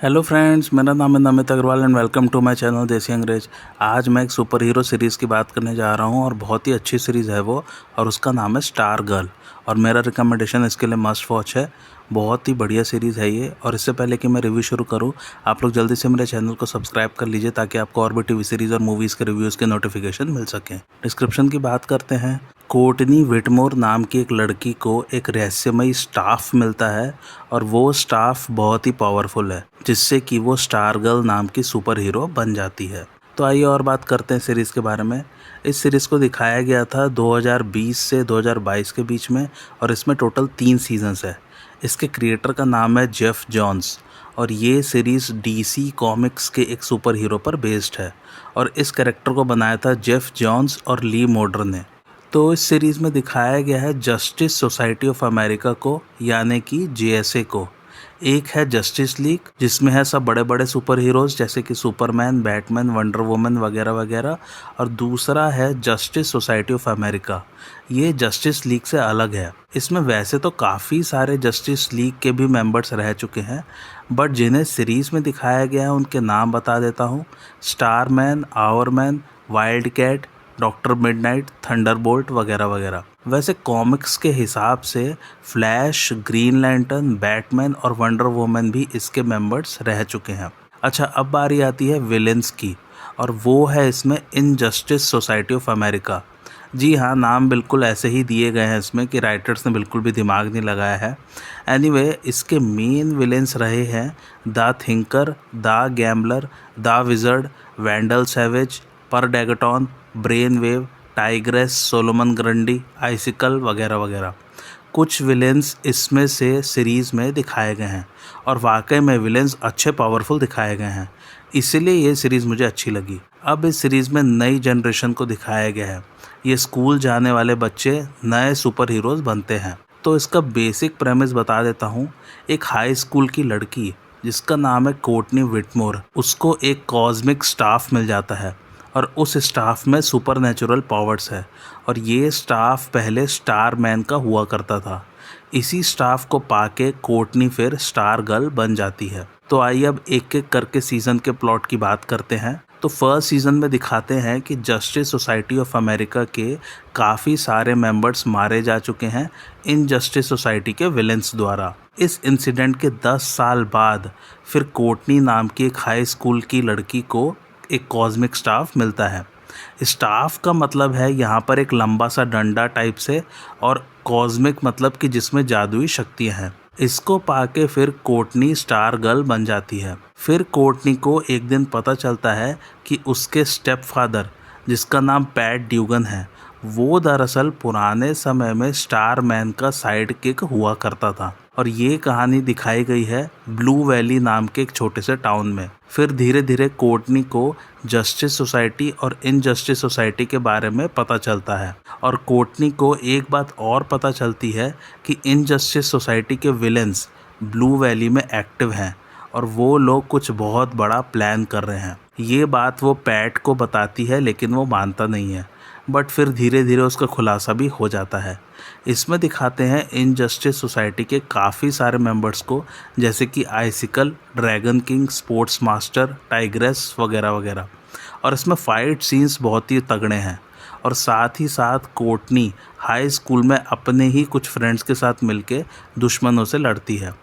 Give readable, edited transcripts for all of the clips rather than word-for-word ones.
Hello friends, मेरा नाम है Namit Agarwal and welcome to my channel Desi Angrez. आज मैं एक सुपर हीरो सीरीज़ की बात करने जा रहा हूं और बहुत ही अच्छी सीरीज़ है वो, और उसका नाम है स्टार गर्ल। और मेरा रिकमेंडेशन इसके लिए मस्ट वॉच है। बहुत ही बढ़िया सीरीज़ है ये। और इससे पहले कि मैं रिव्यू शुरू करूं, आप लोग जल्दी से मेरे चैनल को सब्सक्राइब कर लीजिए ताकि आपको और भी टीवी सीरीज़ और मूवीज़ के रिव्यूज़ के नोटिफिकेशन मिल सकें। डिस्क्रिप्शन की बात करते हैं। कोर्टनी विटमोर नाम की एक लड़की को एक रहस्यमयी स्टाफ मिलता है और वो स्टाफ बहुत ही पावरफुल है, जिससे कि वो स्टार गर्ल नाम की सुपर हीरो बन जाती है। तो आइए और बात करते हैं सीरीज़ के बारे में। इस सीरीज़ को दिखाया गया था 2020 से 2022 के बीच में, और इसमें टोटल 3 सीजन्स है। इसके क्रिएटर का नाम है जेफ जॉन्स, और ये सीरीज़ डीसी कॉमिक्स के एक सुपर हीरो पर बेस्ड है। और इस कैरेक्टर को बनाया था जेफ जॉन्स और ली मोडर ने। तो इस सीरीज़ में दिखाया गया है जस्टिस सोसाइटी ऑफ अमेरिका को, यानी कि जेएसए को। एक है जस्टिस लीग, जिसमें है सब बड़े बड़े सुपर हीरोज़ जैसे कि सुपरमैन, बैटमैन, वंडर वुमन वगैरह वगैरह। और दूसरा है जस्टिस सोसाइटी ऑफ अमेरिका। ये जस्टिस लीग से अलग है। इसमें वैसे तो काफ़ी सारे जस्टिस लीग के भी मेंबर्स रह चुके हैं, बट जिन्हें सीरीज़ में दिखाया गया है उनके नाम बता देता हूँ। Starman, Hourman, Wildcat, Doctor Midnight, Thunderbolt वगैरह वगैरह। वैसे कॉमिक्स के हिसाब से फ्लैश, ग्रीन लैंटर्न, बैटमैन और वंडर वुमन भी इसके मेंबर्स रह चुके हैं। अच्छा, अब बारी आती है विलेंस की, और वो है इसमें इनजस्टिस सोसाइटी ऑफ अमेरिका। जी हाँ, नाम बिल्कुल ऐसे ही दिए गए हैं इसमें कि राइटर्स ने बिल्कुल भी दिमाग नहीं लगाया है। एनीवे, इसके मेन विलेंस रहे हैं the Thinker, the Gambler, the Wizard, Vandal Savage, Per Degaton, Brainwave, Tigress, Solomon Grundy, Icicle वगैरह वगैरह। कुछ विलेंस इसमें से सीरीज़ में दिखाए गए हैं, और वाकई में विलेंस अच्छे पावरफुल दिखाए गए हैं, इसीलिए ये सीरीज़ मुझे अच्छी लगी। अब इस सीरीज़ में नई जनरेशन को दिखाया गया है। ये स्कूल जाने वाले बच्चे नए सुपर हीरोज़ बनते हैं। तो इसका बेसिक प्रेमिस बता देता हूँ। एक हाई स्कूल की लड़की जिसका नाम है कोर्टनी विटमोर, उसको एक कॉस्मिक स्टाफ मिल जाता है, और उस स्टाफ में सुपर नेचुरल पावर्स है। और ये स्टाफ पहले स्टार मैन का हुआ करता था। इसी स्टाफ को पाके कोर्टनी फिर स्टार गर्ल बन जाती है। तो आइए अब एक एक करके सीज़न के प्लॉट की बात करते हैं। तो फर्स्ट सीज़न में दिखाते हैं कि जस्टिस सोसाइटी ऑफ अमेरिका के काफ़ी सारे मेंबर्स मारे जा चुके हैं इन जस्टिस सोसाइटी के विलेंस द्वारा। इस इंसिडेंट के 10 साल बाद फिर कोर्टनी नाम की एक हाई स्कूल की लड़की को एक कॉस्मिक स्टाफ मिलता है। स्टाफ का मतलब है यहाँ पर एक लंबा सा डंडा टाइप से, और कॉस्मिक मतलब कि जिसमें जादुई शक्तियाँ हैं। इसको पाके फिर कोर्टनी स्टार गर्ल बन जाती है। फिर कोर्टनी को एक दिन पता चलता है कि उसके स्टेप फादर, जिसका नाम पैट ड्यूगन है, वो दरअसल पुराने समय में स्टार मैन का साइड किक हुआ करता था। और ये कहानी दिखाई गई है ब्लू वैली नाम के एक छोटे से टाउन में। फिर धीरे धीरे कोर्टनी को जस्टिस सोसाइटी और इनजस्टिस सोसाइटी के बारे में पता चलता है, और कोर्टनी को एक बात और पता चलती है कि इनजस्टिस सोसाइटी के विलेंस ब्लू वैली में एक्टिव हैं, और वो लोग कुछ बहुत बड़ा प्लान कर रहे हैं। ये बात वो पैट को बताती है, लेकिन वो मानता नहीं है। बट फिर धीरे धीरे उसका खुलासा भी हो जाता है। इसमें दिखाते हैं इनजस्टिस सोसाइटी के काफ़ी सारे मेंबर्स को, जैसे कि Icicle, Dragon King, Sportsmaster, Tigress वगैरह वगैरह। और इसमें फ़ाइट सीन्स बहुत ही तगड़े हैं। और साथ ही साथ कोर्टनी हाई स्कूल में अपने ही कुछ फ्रेंड्स के साथ मिलके दुश्मनों से लड़ती है,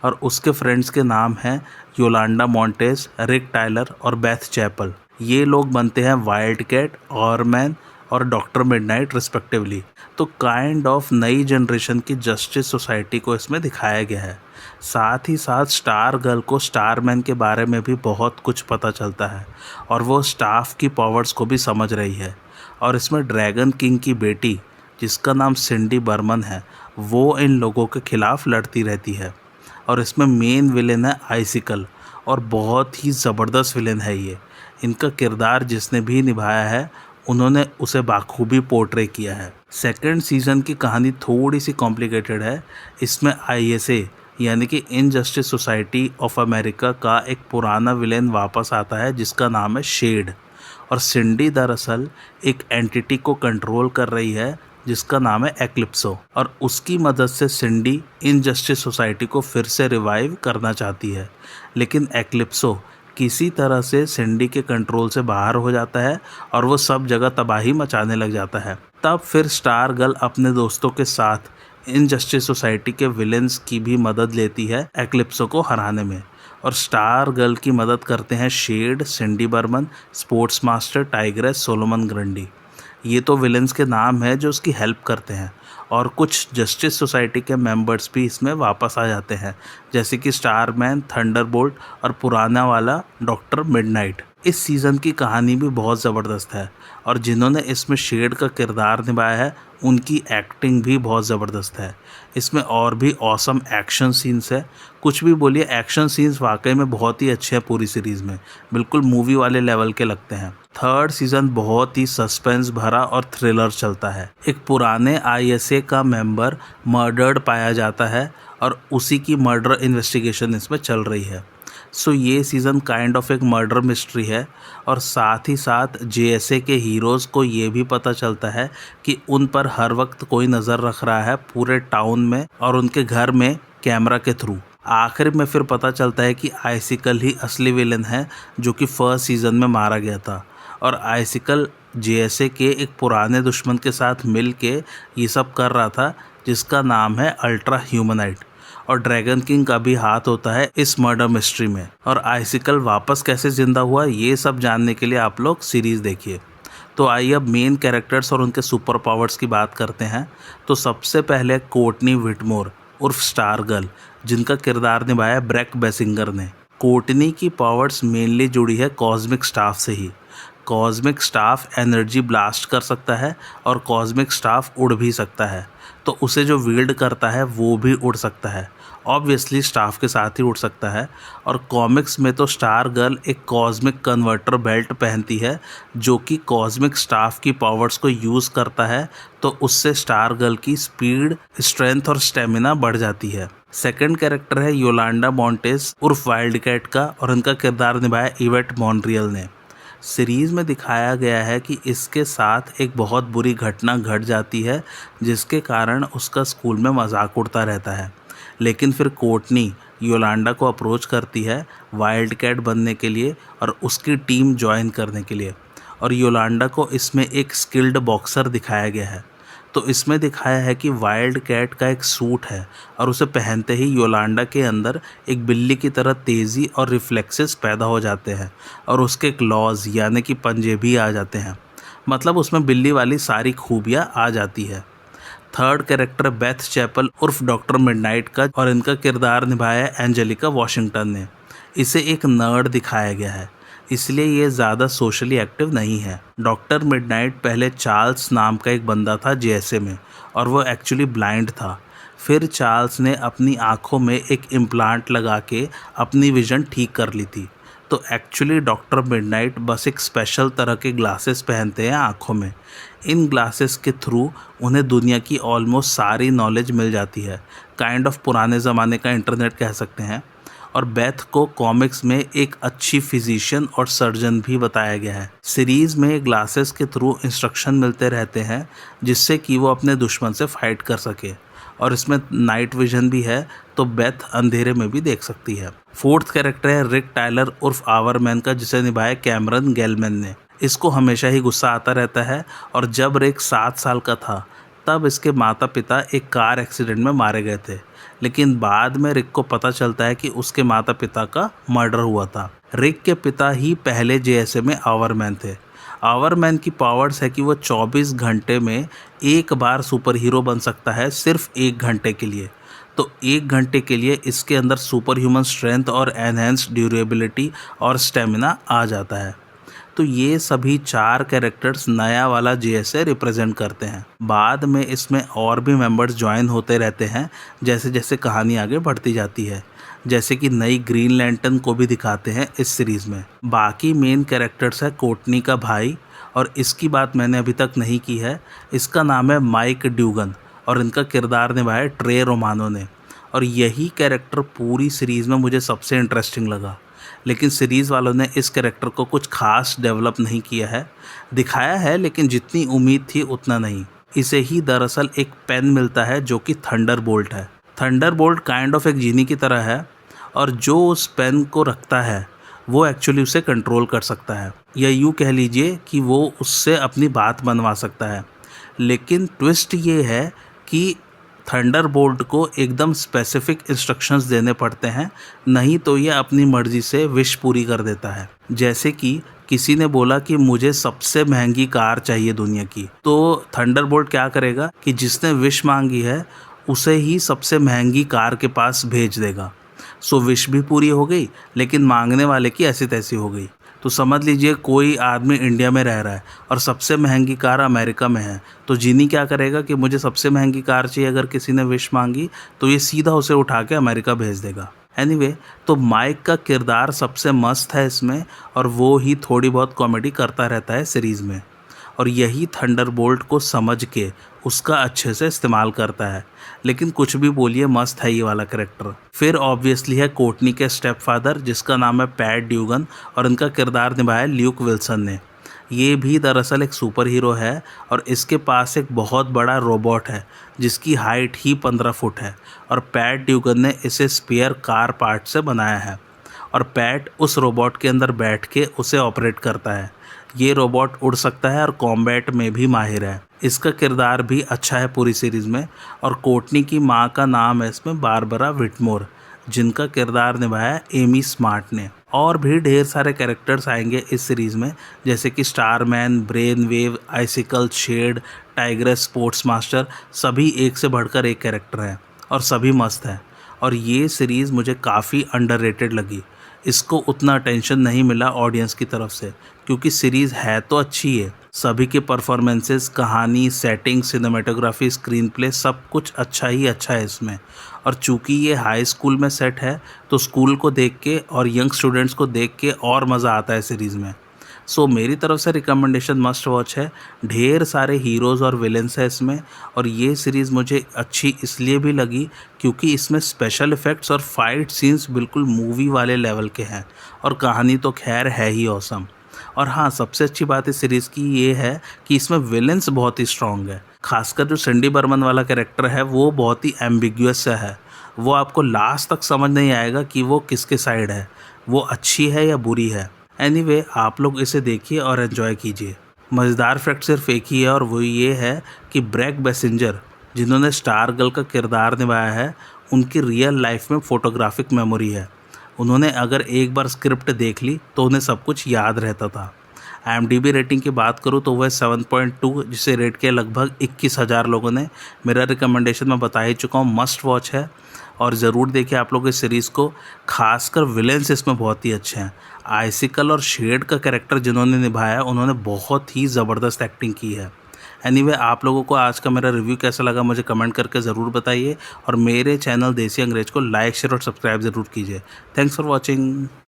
और उसके फ्रेंड्स के नाम हैं योलांडा मॉन्टेज, रिक टायलर और बेथ चैपल। ये लोग बनते हैं वाइल्ड कैट, ऑरमैन और डॉक्टर मिडनाइट रिस्पेक्टिवली। तो काइंड ऑफ नई जनरेशन की जस्टिस सोसाइटी को इसमें दिखाया गया है। साथ ही साथ स्टार गर्ल को स्टार मैन के बारे में भी बहुत कुछ पता चलता है, और वो स्टाफ की पावर्स को भी समझ रही है। और इसमें ड्रैगन किंग की बेटी, जिसका नाम सिंडी बर्मन है, वो इन लोगों के खिलाफ लड़ती रहती है। और इसमें मेन विलेन है आइसिकल, और बहुत ही ज़बरदस्त विलेन है ये। इनका किरदार जिसने भी निभाया है, उन्होंने उसे बाखूबी पोर्ट्रे किया है। सेकंड सीज़न की कहानी थोड़ी सी कॉम्प्लिकेटेड है। इसमें आईएसए यानी कि इनजस्टिस सोसाइटी ऑफ अमेरिका का एक पुराना विलेन वापस आता है, जिसका नाम है शेड। और सिंडी दरअसल एक एंटिटी को कंट्रोल कर रही है, जिसका नाम है एक्लिप्सो, और उसकी मदद से सिंडी इनजस्टिस सोसाइटी को फिर से रिवाइव करना चाहती है। लेकिन एक्लिप्सो किसी तरह से सिंडी के कंट्रोल से बाहर हो जाता है और वो सब जगह तबाही मचाने लग जाता है। तब फिर स्टार गर्ल अपने दोस्तों के साथ इनजस्टिस सोसाइटी के विलेंस की भी मदद लेती है एक्लिप्सो को हराने में, और स्टार गर्ल की मदद करते हैं Shade, Cindy Burman, Sportsmaster, Tigress, Solomon Grundy. ये तो विलेंस के नाम है जो उसकी हेल्प करते हैं, और कुछ जस्टिस सोसाइटी के मेंबर्स भी इसमें वापस आ जाते हैं, जैसे कि स्टारमैन, थंडरबोल्ट और पुराना वाला डॉक्टर मिडनाइट। इस सीज़न की कहानी भी बहुत ज़बरदस्त है, और जिन्होंने इसमें शेड का किरदार निभाया है उनकी एक्टिंग भी बहुत ज़बरदस्त है। इसमें और भी ऑसम एक्शन सीन्स है। कुछ भी बोलिए, एक्शन सीन्स वाकई में बहुत ही अच्छे हैं पूरी सीरीज़ में, बिल्कुल मूवी वाले लेवल के लगते हैं। थर्ड सीज़न बहुत ही सस्पेंस भरा और थ्रिलर चलता है। एक पुराने ISA का मेंबर मर्डर्ड पाया जाता है और उसी की मर्डर इन्वेस्टिगेशन इसमें चल रही है। सो ये सीज़न काइंड ऑफ एक मर्डर मिस्ट्री है, और साथ ही साथ JSA के हीरोज़ को ये भी पता चलता है कि उन पर हर वक्त कोई नज़र रख रहा है पूरे टाउन में और उनके घर में कैमरा के थ्रू। आखिर में फिर पता चलता है कि आइसिकल ही असली विलन है जो कि फर्स्ट सीज़न में मारा गया था, और आइसिकल JSA के एक पुराने दुश्मन के साथ मिल के ये सब कर रहा था, जिसका नाम है अल्ट्रा ह्यूमनाइट। और ड्रैगन किंग का भी हाथ होता है इस मर्डर मिस्ट्री में। और आइसिकल वापस कैसे जिंदा हुआ, ये सब जानने के लिए आप लोग सीरीज़ देखिए। तो आइए अब मेन कैरेक्टर्स और उनके सुपर पावर्स की बात करते हैं। तो सबसे पहले कोर्टनी व्हिटमोर उर्फ स्टार गर्ल, जिनका किरदार निभाया ब्रेक बेसिंगर ने। कोर्टनी की पावर्स मेनली जुड़ी है कॉस्मिक स्टाफ से ही। कॉस्मिक स्टाफ एनर्जी ब्लास्ट कर सकता है और कॉस्मिक स्टाफ उड़ भी सकता है, तो उसे जो विल्ड करता है वो भी उड़ सकता है। ऑब्वियसली स्टाफ के साथ ही उड़ सकता है। और कॉमिक्स में तो स्टार गर्ल एक कॉस्मिक कन्वर्टर बेल्ट पहनती है जो कि कॉस्मिक स्टाफ की पावर्स को यूज़ करता है, तो उससे स्टार गर्ल की स्पीड, स्ट्रेंथ और स्टेमिना बढ़ जाती है। सेकंड कैरेक्टर है योलांडा मॉन्टेस उर्फ वाइल्ड कैट का, और इनका किरदार निभाया इवेट मॉन्ट्रियल ने। सीरीज़ में दिखाया गया है कि इसके साथ एक बहुत बुरी घटना घट जाती है, जिसके कारण उसका स्कूल में मजाक उड़ता रहता है। लेकिन फिर कोर्टनी योलांडा को अप्रोच करती है वाइल्ड कैट बनने के लिए और उसकी टीम ज्वाइन करने के लिए, और योलांडा को इसमें एक स्किल्ड बॉक्सर दिखाया गया है। तो इसमें दिखाया है कि वाइल्ड कैट का एक सूट है, और उसे पहनते ही योलांडा के अंदर एक बिल्ली की तरह तेज़ी और रिफ्लेक्सेस पैदा हो जाते हैं, और उसके क्लॉज यानी कि पंजे भी आ जाते हैं। मतलब उसमें बिल्ली वाली सारी खूबियाँ आ जाती है। थर्ड कैरेक्टर बेथ चैपल उर्फ डॉक्टर मिडनाइट का, और इनका किरदार निभाया एंजेलिका वॉशिंगटन ने। इसे एक नर्ड दिखाया गया है, इसलिए ये ज़्यादा सोशली एक्टिव नहीं है। डॉक्टर मिडनाइट पहले चार्ल्स नाम का एक बंदा था JSA में, और वो एक्चुअली ब्लाइंड था। फिर चार्ल्स ने अपनी आँखों में एक इम्प्लांट लगा के अपनी विज़न ठीक कर ली थी। तो एक्चुअली डॉक्टर मिडनाइट बस एक स्पेशल तरह के ग्लासेस पहनते हैं आँखों में। इन ग्लासेस के थ्रू उन्हें दुनिया की ऑलमोस्ट सारी नॉलेज मिल जाती है। काइंड ऑफ पुराने ज़माने का इंटरनेट कह सकते हैं। और बेथ को कॉमिक्स में एक अच्छी फिजिशियन और सर्जन भी बताया गया है। सीरीज़ में ग्लासेस के थ्रू इंस्ट्रक्शन मिलते रहते हैं, जिससे कि वो अपने दुश्मन से फाइट कर सके। और इसमें नाइट विजन भी है, तो बेथ अंधेरे में भी देख सकती है। फोर्थ कैरेक्टर है रिक टायलर उर्फ आवरमैन का, जिसे निभाया कैमरन गेलमैन ने। इसको हमेशा ही गुस्सा आता रहता है, और जब रिक 7 साल का था तब इसके माता पिता एक कार एक्सीडेंट में मारे गए थे। लेकिन बाद में रिक को पता चलता है कि उसके माता पिता का मर्डर हुआ था। रिक के पिता ही पहले JSA में आवरमैन थे। आवरमैन की पावर्स है कि वो 24 घंटे में एक बार सुपर हीरो बन सकता है, सिर्फ 1 घंटे के लिए। तो 1 घंटे के लिए इसके अंदर सुपर ह्यूमन स्ट्रेंथ और एनहेंस्ड ड्यूरेबिलिटी और स्टेमिना आ जाता है। तो ये सभी 4 कैरेक्टर्स नया वाला JSA रिप्रेजेंट करते हैं। बाद में इसमें और भी मेंबर्स ज्वाइन होते रहते हैं जैसे जैसे कहानी आगे बढ़ती जाती है, जैसे कि नई ग्रीन लैंटर्न को भी दिखाते हैं इस सीरीज़ में। बाकी मेन कैरेक्टर्स है कोर्टनी का भाई, और इसकी बात मैंने अभी तक नहीं की है। इसका नाम है माइक ड्यूगन, और इनका किरदार निभाया ट्रे रोमानो ने। और यही कैरेक्टर पूरी सीरीज़ में मुझे सबसे इंटरेस्टिंग लगा। लेकिन सीरीज़ वालों ने इस कैरेक्टर को कुछ खास डेवलप नहीं किया है। दिखाया है, लेकिन जितनी उम्मीद थी उतना नहीं। इसे ही दरअसल एक पेन मिलता है जो कि थंडरबोल्ट है। थंडरबोल्ट काइंड ऑफ एक जीनी की तरह है और जो उस पेन को रखता है वो एक्चुअली उसे कंट्रोल कर सकता है, या यूँ कह लीजिए कि वो उससे अपनी बात मनवा सकता है। लेकिन ट्विस्ट ये है कि थंडरबोल्ट को एकदम स्पेसिफिक इंस्ट्रक्शंस देने पड़ते हैं, नहीं तो ये अपनी मर्जी से विश पूरी कर देता है। जैसे कि किसी ने बोला कि मुझे सबसे महंगी कार चाहिए दुनिया की, तो थंडरबोल्ट क्या करेगा कि जिसने विश मांगी है उसे ही सबसे महंगी कार के पास भेज देगा। सो विश भी पूरी हो गई, लेकिन मांगने वाले की ऐसी तैसी हो गई। तो समझ लीजिए कोई आदमी इंडिया में रह रहा है और सबसे महंगी कार अमेरिका में है, तो जीनी क्या करेगा कि मुझे सबसे महंगी कार चाहिए, अगर किसी ने विश मांगी तो ये सीधा उसे उठा के अमेरिका भेज देगा। एनीवे, तो माइक का किरदार सबसे मस्त है इसमें, और वो ही थोड़ी बहुत कॉमेडी करता रहता है सीरीज़ में, और यही थंडरबोल्ट को समझ के उसका अच्छे से इस्तेमाल करता है। लेकिन कुछ भी बोलिए, मस्त है ये वाला कैरेक्टर। फिर ऑब्वियसली है कोर्टनी के स्टेप फादर, जिसका नाम है पैट ड्यूगन, और इनका किरदार निभाया ल्यूक विल्सन ने। ये भी दरअसल एक सुपर हीरो है और इसके पास एक बहुत बड़ा रोबोट है जिसकी हाइट ही 15 फुट है, और पैट ड्यूगन ने इसे स्पेयर कार पार्ट से बनाया है, और पैट उस रोबोट के अंदर बैठ के उसे ऑपरेट करता है। ये रोबोट उड़ सकता है और कॉम्बैट में भी माहिर है। इसका किरदार भी अच्छा है पूरी सीरीज़ में। और कोर्टनी की माँ का नाम है इसमें बारबरा विटमोर, जिनका किरदार निभाया एमी स्मार्ट ने। और भी ढेर सारे कैरेक्टर्स आएंगे इस सीरीज़ में, जैसे कि Starman, Brainwave, Icicle, Shade, Tigress, Sportsmaster, सभी एक से बढ़कर एक कैरेक्टर हैं और सभी मस्त हैं। और ये सीरीज़ मुझे काफ़ी अंडररेटेड लगी। इसको उतना अटेंशन नहीं मिला ऑडियंस की तरफ से, क्योंकि सीरीज़ है तो अच्छी है। सभी के परफॉर्मेंसेस, कहानी, सेटिंग, सिनेमेटोग्राफी, स्क्रीन प्ले, सब कुछ अच्छा ही अच्छा है इसमें। और चूँकि ये हाई स्कूल में सेट है, तो स्कूल को देख के और यंग स्टूडेंट्स को देख के और मज़ा आता है सीरीज़ में। सो मेरी तरफ से रिकमेंडेशन मस्ट वॉच है। ढेर सारे हीरोज़ और विलेंस है इसमें, और ये सीरीज़ मुझे अच्छी इसलिए भी लगी क्योंकि इसमें स्पेशल इफ़ेक्ट्स और फाइट सीन्स बिल्कुल मूवी वाले लेवल के हैं, और कहानी तो खैर है ही ऑसम। और हाँ, सबसे अच्छी बात इस सीरीज़ की ये है कि इसमें विलेंस बहुत ही स्ट्रॉन्ग है। खासकर जो सिंडी बर्मन वाला कैरेक्टर है वो बहुत ही एम्बिग्यूअस सा है। वो आपको लास्ट तक समझ नहीं आएगा कि वो किसके साइड है, वो अच्छी है या बुरी है। एनीवे, आप लोग इसे देखिए और एंजॉय कीजिए। मज़ेदार फैक्ट सिर्फ एक ही है, और वो ये है कि ब्रैक बेसिंजर, जिन्होंने स्टार गर्ल का किरदार निभाया है, उनकी रियल लाइफ में फ़ोटोग्राफिक मेमोरी है। उन्होंने अगर एक बार स्क्रिप्ट देख ली तो उन्हें सब कुछ याद रहता था। IMDb रेटिंग की बात करूँ तो वह 7.2, जिसे रेट किया लगभग 21,000 लोगों ने। मेरा रिकमेंडेशन मैं बता ही चुका हूँ, मस्ट वॉच है, और ज़रूर देखिए आप लोग इस सीरीज़ को। खासकर विलेंस इसमें बहुत ही अच्छे हैं। आइसिकल और शेड का कैरेक्टर जिन्होंने निभाया है, उन्होंने बहुत ही ज़बरदस्त एक्टिंग की है। एनीवे, आप लोगों को आज का मेरा रिव्यू कैसा लगा मुझे कमेंट करके ज़रूर बताइए, और मेरे चैनल देसी अंग्रेज को लाइक, शेयर और सब्सक्राइब ज़रूर कीजिए। Thanks for watching.